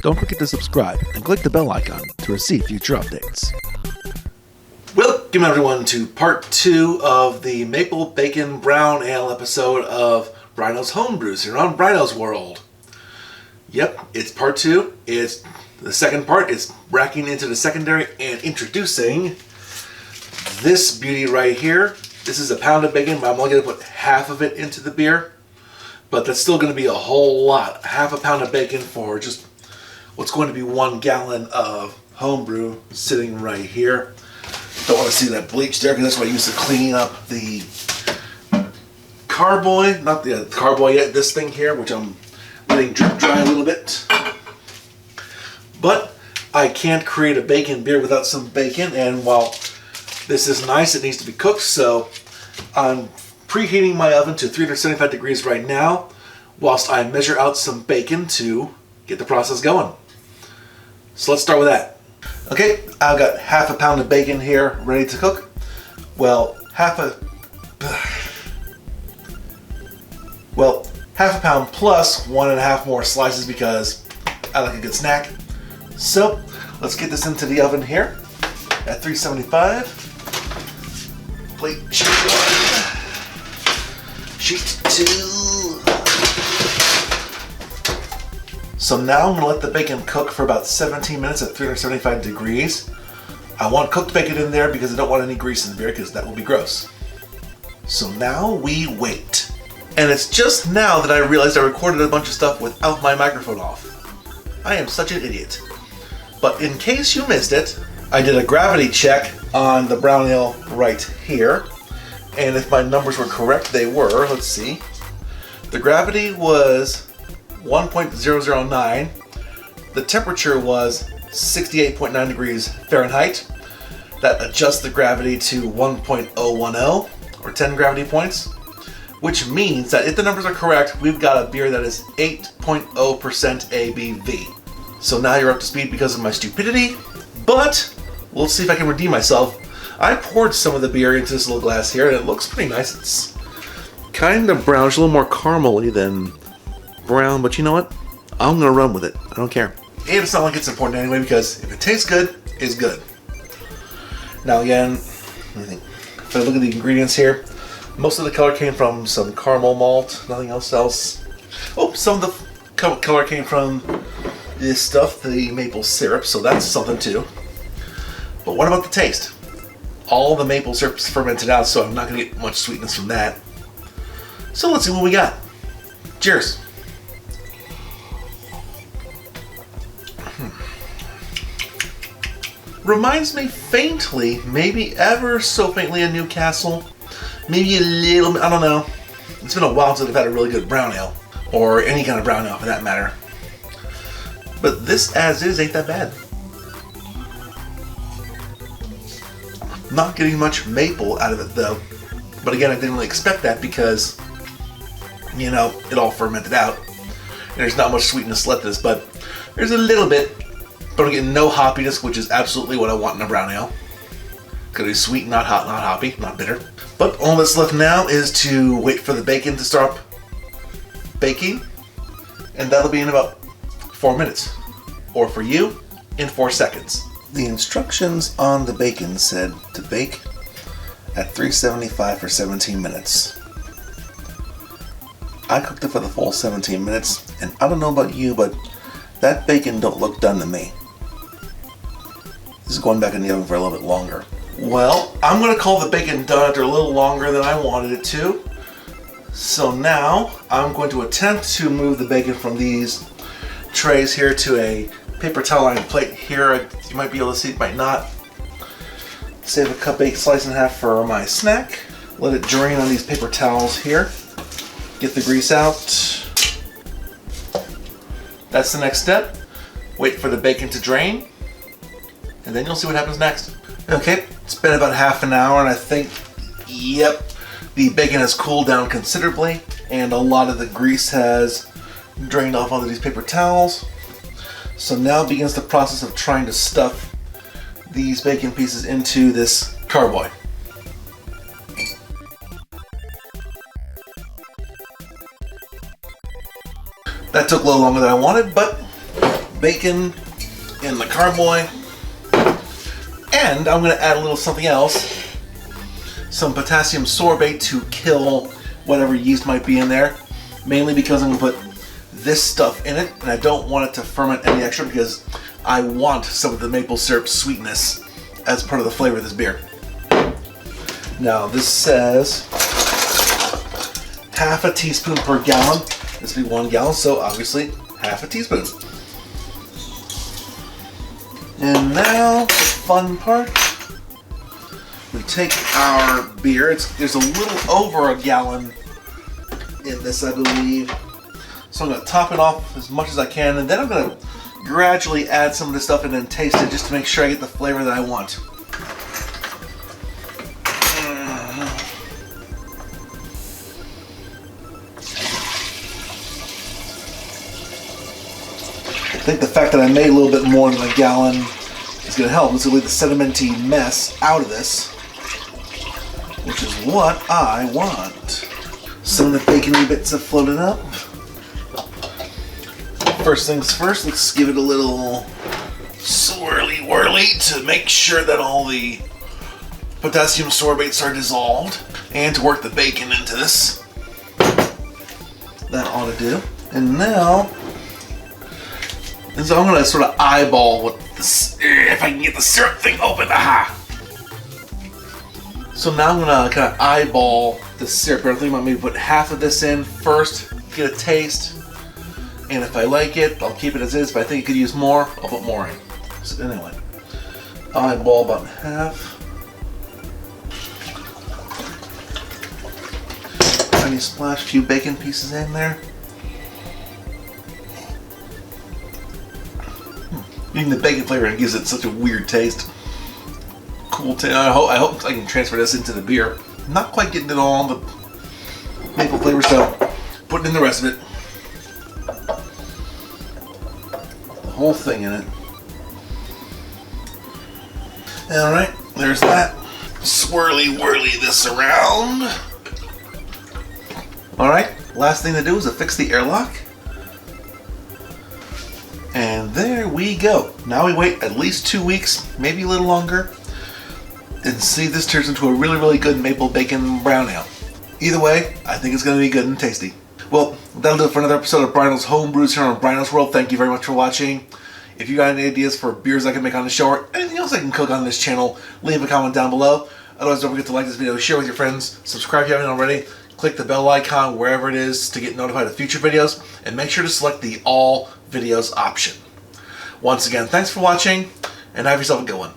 Don't forget to subscribe and click the bell icon to receive future updates. Welcome everyone to part 2 of the Maple Bacon Brown Ale episode of Bryno's Homebrews here on Bryno's World. Yep, it's part 2. It's the second part. It's racking into the secondary and introducing this beauty right here. This is a pound of bacon, but I'm only going to put half of it into the beer. But that's still going to be a whole lot. Half a pound of bacon for just what's going to be 1 gallon of homebrew sitting right here. Don't want to see that bleach there because that's what I use to clean up the carboy. Not the carboy yet, this thing here, which I'm letting drip dry a little bit. But I can't create a bacon beer without some bacon, and while this is nice, it needs to be cooked, so I'm preheating my oven to 375 degrees right now whilst I measure out some bacon to get the process going. So let's start with that. Okay, I've got half a pound of bacon here ready to cook. Well, half a pound plus 1.5 more slices because I like a good snack. So let's get this into the oven here at 375. Plate sheet 1, sheet 2. So now I'm going to let the bacon cook for about 17 minutes at 375 degrees. I want cooked bacon in there because I don't want any grease in the beer because that will be gross. So now we wait. And it's just now that I realized I recorded a bunch of stuff without my microphone off. I am such an idiot. But in case you missed it, I did a gravity check on the brown ale right here. And if my numbers were correct, they were. Let's see. The gravity was 1.009. The temperature was 68.9 degrees Fahrenheit. That adjusts the gravity to 1.010 or 10 gravity points, which means that if the numbers are correct, we've got a beer that is 8.0% ABV. So now you're up to speed because of my stupidity, but we'll see if I can redeem myself. I poured some of the beer into this little glass here and it looks pretty nice. It's kind of brownish, a little more caramely than brown, but you know what? I'm gonna run with it. I don't care. And it's not like it's important anyway because if it tastes good, it's good. Now again, if I look at the ingredients here, most of the color came from some caramel malt, nothing else. Oh, some of the color came from this stuff, the maple syrup, so that's something too. But what about the taste? All the maple syrup's fermented out, so I'm not gonna get much sweetness from that. So let's see what we got. Cheers. Reminds me faintly, maybe ever so faintly, of Newcastle. Maybe a little bit, I don't know. It's been a while since I've had a really good brown ale. Or any kind of brown ale for that matter. But this as is ain't that bad. Not getting much maple out of it though. But again, I didn't really expect that because, you know, it all fermented out. And there's not much sweetness left in this, but there's a little bit. But I'm getting no hoppiness, which is absolutely what I want in a brown ale. Gotta be sweet, not hot, not hoppy, not bitter. But all that's left now is to wait for the bacon to start baking. And that'll be in about 4 minutes. Or for you, in 4 seconds. The instructions on the bacon said to bake at 375 for 17 minutes. I cooked it for the full 17 minutes, and I don't know about you, but that bacon don't look done to me. This is going back in the oven for a little bit longer. Well, I'm going to call the bacon done after a little longer than I wanted it to. So now I'm going to attempt to move the bacon from these trays here to a paper towel lined plate here. You might be able to see, it might not. Save a cut bacon slice in half for my snack. Let it drain on these paper towels here. Get the grease out. That's the next step. Wait for the bacon to drain, and then you'll see what happens next. Okay, it's been about half an hour, and I think, yep, the bacon has cooled down considerably, and a lot of the grease has drained off onto these paper towels. So now begins the process of trying to stuff these bacon pieces into this carboy. That took a little longer than I wanted, but bacon in the carboy. And I'm going to add a little something else. Some potassium sorbate to kill whatever yeast might be in there. Mainly because I'm going to put this stuff in it, and I don't want it to ferment any extra because I want some of the maple syrup sweetness as part of the flavor of this beer. Now this says half a teaspoon per gallon. This would be 1 gallon, so obviously half a teaspoon. And now the fun part. We take our beer. There's a little over a gallon in this, I believe. So I'm going to top it off as much as I can, and then I'm going to gradually add some of this stuff and then taste it just to make sure I get the flavor that I want. I think the fact that I made a little bit more than a gallon is going to help. It's going to leave the sedimenty mess out of this, which is what I want. Some of the bacony bits have floated up. First things first, let's give it a little swirly whirly to make sure that all the potassium sorbates are dissolved, and to work the bacon into this. That ought to do. And now, so I'm going to sort of eyeball what this, if I can get the syrup thing open. Aha! So now I'm going to kind of eyeball the syrup. I'm thinking about maybe put half of this in first, get a taste, and if I like it, I'll keep it as is. If I think it could use more, I'll put more in. So anyway, eyeball about half. Tiny splash, a few bacon pieces in there. Even the bacon flavor gives it such a weird taste. Cool taste. I hope I can transfer this into the beer. Not quite getting it all, the maple flavor, so putting in the rest of it. The whole thing in it. Alright, there's that. Swirly whirly this around. Alright, last thing to do is to fix the airlock. And there we go. Now we wait at least 2 weeks, maybe a little longer, and see if this turns into a really, really good maple bacon brown ale. Either way, I think it's going to be good and tasty. Well, that'll do it for another episode of Bryno's Homebrews here on Bryno's World. Thank you very much for watching. If you got any ideas for beers I can make on the show or anything else I can cook on this channel, leave a comment down below. Otherwise, don't forget to like this video, share with your friends, subscribe if you haven't already, click the bell icon wherever it is to get notified of future videos, and make sure to select the all videos option. Once again, thanks for watching, and have yourself a good one.